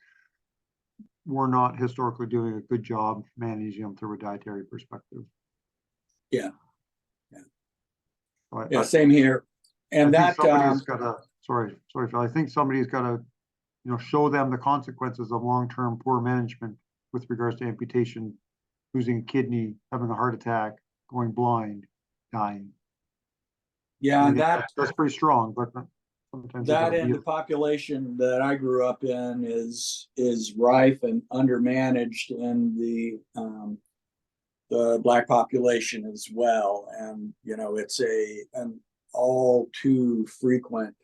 we're not historically doing a good job managing them through a dietary perspective. Yeah. So same here. And I that somebody's got to, sorry, Phil. I think somebody's got to, show them the consequences of long-term poor management with regards to amputation, losing a kidney, having a heart attack, going blind, dying. Yeah, and that's pretty strong, but sometimes that in the population that I grew up in is rife and undermanaged in the Black population as well. And it's an all too frequent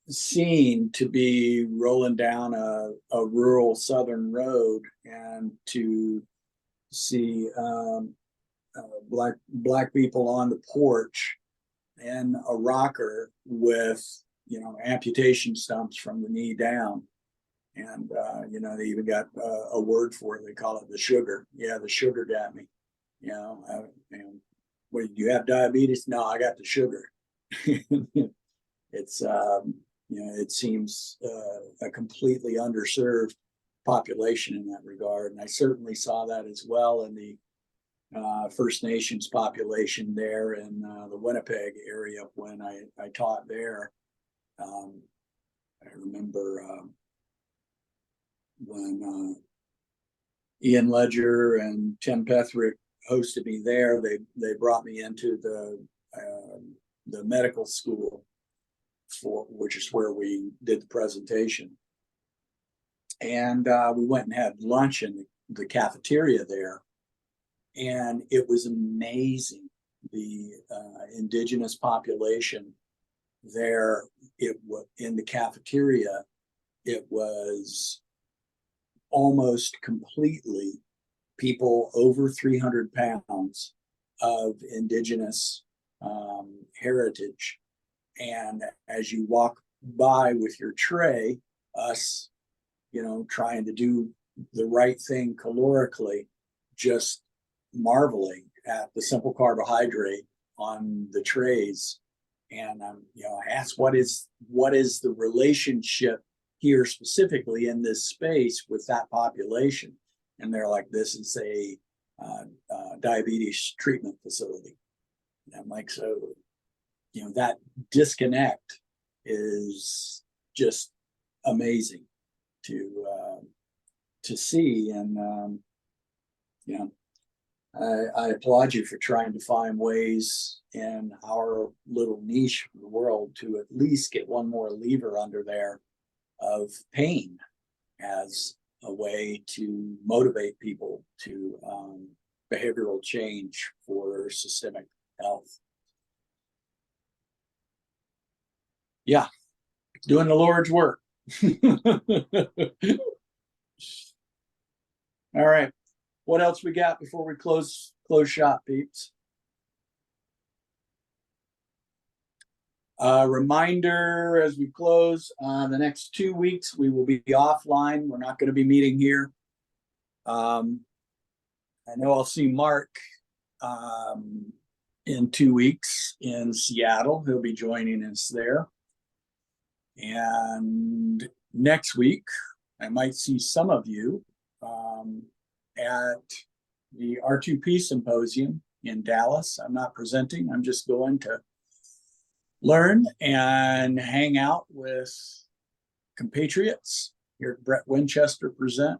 scene to be rolling down a rural southern road and to see black people on the porch in a rocker with amputation stumps from the knee down. And they even got a word for it. They call it the sugar. Yeah, the sugar got me. What, do you have diabetes? No, I got the sugar. It's it seems a completely underserved population in that regard, and I certainly saw that as well in the First Nations population there in the Winnipeg area when I taught there. I remember when Ian Ledger and Tim Petherick hosted me there, they brought me into the medical school, which is where we did the presentation. And we went and had lunch in the cafeteria there. And it was amazing, the indigenous population there. In the cafeteria, it was almost completely people over 300 pounds of indigenous heritage. And as you walk by with your tray, us, trying to do the right thing calorically, just marveling at the simple carbohydrate on the trays. And I asked, what is the relationship here specifically in this space with that population? And they're like, this is a diabetes treatment facility. And I'm like, so that disconnect is just amazing. to see. And you know, I applaud you for trying to find ways in our little niche of the world to at least get one more lever under there of pain as a way to motivate people to behavioral change for systemic health. Yeah, doing the Lord's work. All right. What else we got before we close shop, peeps? Reminder as we close, the next 2 weeks we will be offline. We're not going to be meeting here. I know I'll see Mark in 2 weeks in Seattle. He'll be joining us there. And next week, I might see some of you at the R2P Symposium in Dallas. I'm not presenting. I'm just going to learn and hang out with compatriots. Hear Brett Winchester present.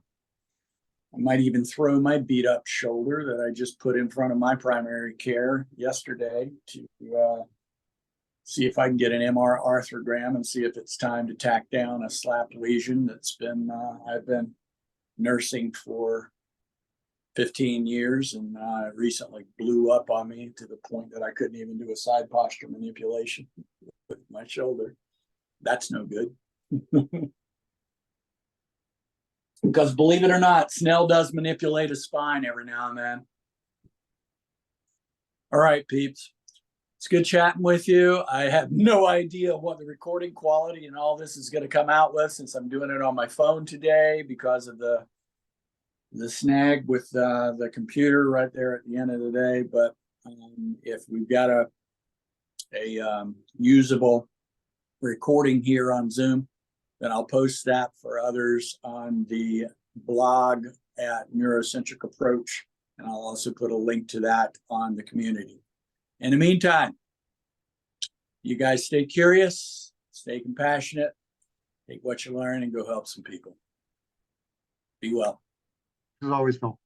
I might even throw my beat up shoulder that I just put in front of my primary care yesterday to see if I can get an MR arthrogram and see if it's time to tack down a slapped lesion that's been I've been nursing for 15 years and recently blew up on me to the point that I couldn't even do a side posture manipulation with my shoulder. That's no good. Because believe it or not, Snell does manipulate a spine every now and then. All right, peeps. It's good chatting with you. I have no idea what the recording quality and all this is going to come out with, since I'm doing it on my phone today because of the snag with the computer right there at the end of the day. But if we've got a usable recording here on Zoom, then I'll post that for others on the blog at NeuroCentric Approach, and I'll also put a link to that on the community. In the meantime, you guys stay curious, stay compassionate, take what you learn and go help some people. Be well. As always, Phil.